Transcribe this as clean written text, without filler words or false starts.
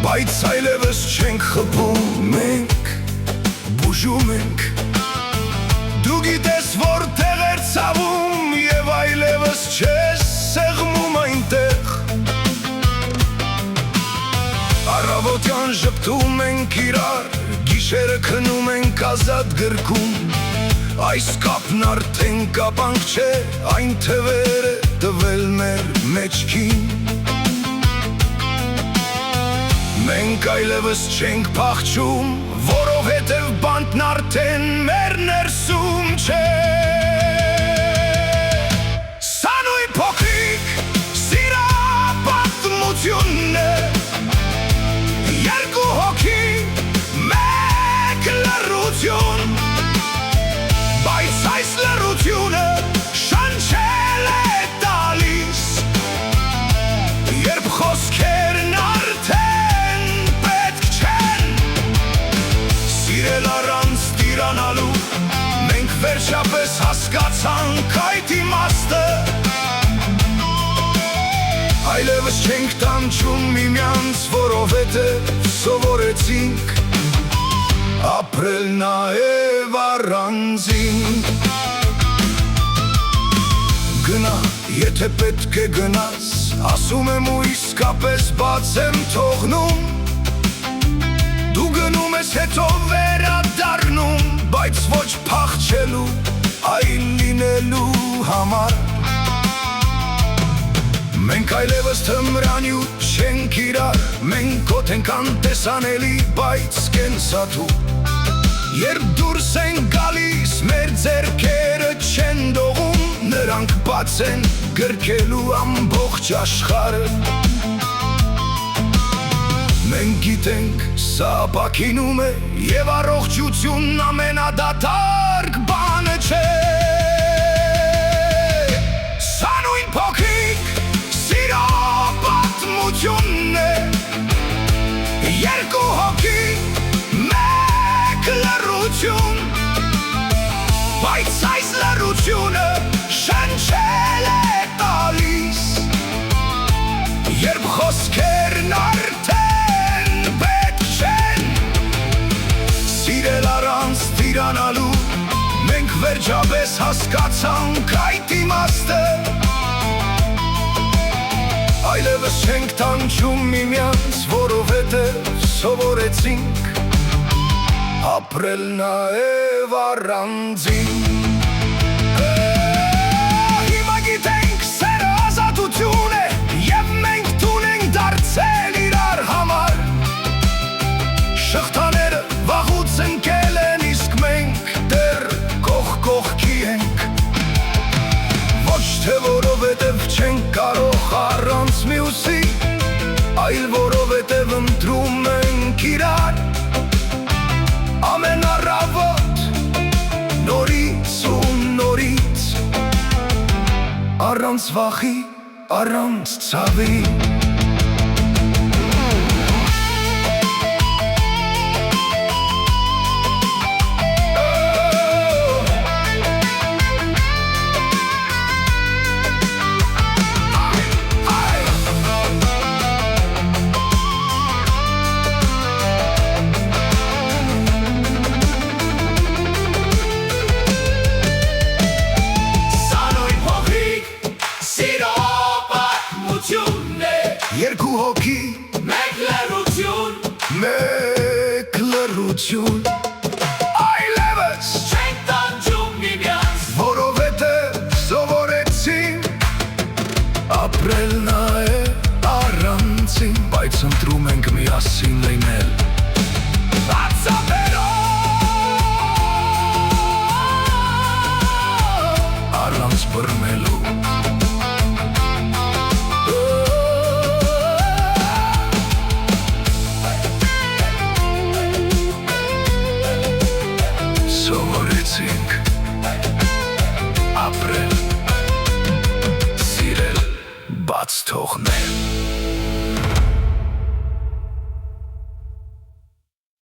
Բայց այլևս չենք խփում մենք, բուժում ենք Դու գիտես որտեղ էր ցավում Եվ այլևս չես սեղմում այնտեղ Առավոտյան ժպտում ենք իրար Գիշերը քնում ենք ազատ գրքում Այս կապն արդեն կապանք չէ Այն թվերը տվել մեր մեջքին Մենք այլևս չենք փախչում Որովհետև բանտն արդեն մեր ներսում չէ Սա նույն փոքրիկ սիրապատմությունն է Երկու հոգի մեկ լռություն Բայց այս լռությունը շնչել է տալիս Երբ խոսքերն արդեն պետք չեն Սիրել առանց տիրանալու Մենք վերջապես հասկացանք այդ իմաստը Այլևս չենք տանջում միմյանց Որովհետև սովորեցինք Ապրել նաև առանձին Գնա, եթե պետք է գնաս Ասում եմ ու իսկապես բաց եմ թողնում Դու գնում ես հետո վերադառնում Բայց ոչ փախչելու, այլ լինելու համար Մենք այլևս թմրանյութ չենք իրար Մենք կոթ ենք անտեսանելի, բայց կենսաթու Երբ դուրս են գալիս, մեր ձեռքերը չեն դողում Նրանք բաց են գրկելու ամբողջ աշխարհը Մենք գիտենք, սա ապաքինում է Եվ առողջությունն ամենադատարկ բանը չէ Սա նույն փոքրիկ սիրապատմությունն է Երկու հոգի լռություն Բայց այս լռությունը շնչել է տալիս Երբ խոսքերն արդեն պետք չեն Սիրել առանց տիրանալու Մենք վերջապես հասկացանք այդ իմաստը Այլևս չենք տանջում միմյանց Որովհետև սովորեցինք Ապրել նաև առանձին Հիմա գիտենք սերը ազատություն է Եվ մենք տուն ենք դարձել իրար համար Շղթաները վաղուց ընկել են Իսկ մենք դեռ կողքի ենք Ոչ թե որովհետև չենք կարող առանց մյուսի Այլ որովհետև ընտրում ենք իրար Ամեն առավոտ, նորից ու նորից Առանց վախի, առանց ցավի Երկու հոգի մեկ լռություն Այլևս չենք տանջում միմյանց Որովհետև սովորեցին Ապրել նաև առանձին Բայց ընտրում ենք միասին լինել Առանց բռնելու Սովորեցինք ապրել, սիրել, բաց թողնել